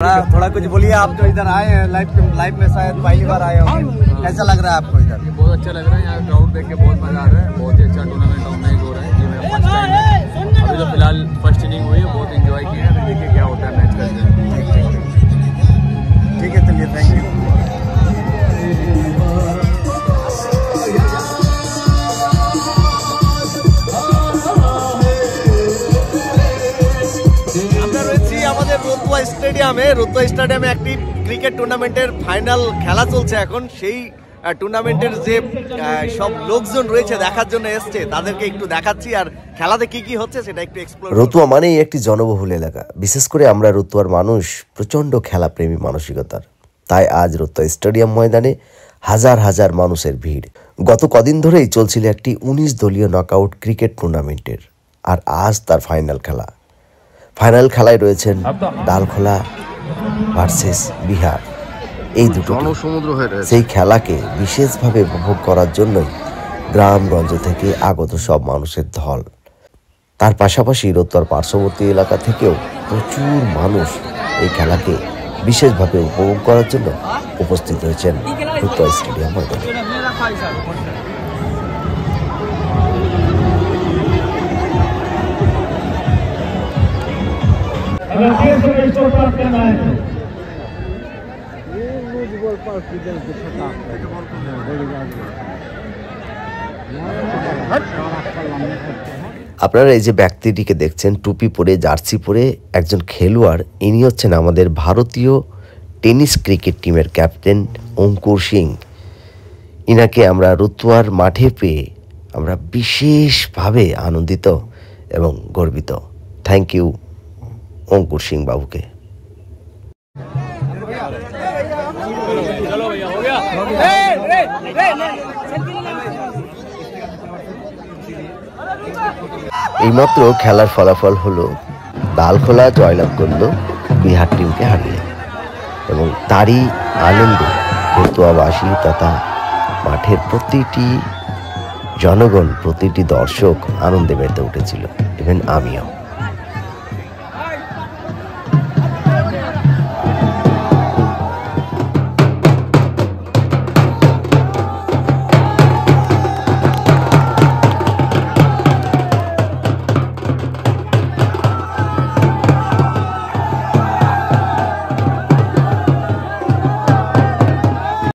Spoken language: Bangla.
थोड़ा कुछ बोलिए। आप जो इधर आए हैं लाइव में शायद पहली बार आए होंगे, कैसा लग रहा है आपको इधर? बहुत अच्छा लग रहा है, यहाँ क्राउड देख के बहुत मजा आ रहा है। बहुत ही अच्छा टूर्नामेंट ऑर्गेनाइज हो रहा है। ये मेरा फर्स्ट टाइम है। अभी तो फिलहाल फर्स्ट इनिंग हुई है, बहुत एंजॉय किया है। अभी देखिए क्या होता है मैच का। ठीक है, चलिए, थैंक यू। রতুয়া স্টেডিয়ামে একটি ক্রিকেট টুর্নামেন্টের ফাইনাল খেলা চলছে এখন। সেই টুর্নামেন্টের যে সব লোকজন রয়েছে দেখার জন্য এসছে, তাদেরকে একটু দেখাচ্ছি আর খেলাতে কি কি হচ্ছে সেটা একটু এক্সপ্লোর। রতুয়া মানেই একটি জনবহুল এলাকা, বিশেষ করে আমরা রতুয়ার মানুষ প্রচণ্ড খেলাপ্রেমী মানসিকতার। তাই আজ রতুয়া স্টেডিয়াম ময়দানে হাজার হাজার মানুষের ভিড়। গত কদিন ধরেই চলছিল একটি 19 দলীয় নকআউট ক্রিকেট টুর্নামেন্টের, আর আজ তার ফাইনাল খেলা। ফাইনাল খেলায় রয়েছেন ডালখোলা ভার্সেস বিহার, এই দুটো সমুদ্র হয়ে রয়েছে। সেই খেলাকে বিশেষভাবে উপভোগ করার জন্যই গ্রামগঞ্জ থেকে আগত সব মানুষের ঢল। তার পাশাপাশি রতুয়ার পার্শ্ববর্তী এলাকা থেকেও প্রচুর মানুষ এই খেলাকে বিশেষভাবে উপভোগ করার জন্য উপস্থিত হয়েছেন রতুয়া স্টেডিয়াম ময়দানে। আপনারা এই যে ব্যক্তিটিকে দেখছেন টুপি পরে জার্সি পরে একজন খেলোয়াড়, ইনি হচ্ছেন আমাদের ভারতীয় টেনিস ক্রিকেট টিমের ক্যাপ্টেন অঙ্কুর সিং। ইনাকে আমরা রতুয়ার মাঠে পেয়ে আমরা বিশেষভাবে আনন্দিত এবং গর্বিত। থ্যাংক ইউ অঙ্কুর সিং বাবুকে। এইমাত্র খেলার ফলাফল হলো ডালখোলা জয়লাভ করল বিহার টিমকে হারিয়ে, এবং তারই আনন্দে রতুয়াবাসী তথা মাঠের প্রতিটি জনগণ, প্রতিটি দর্শক আনন্দে মেতে উঠেছিল, ইভেন আমিও।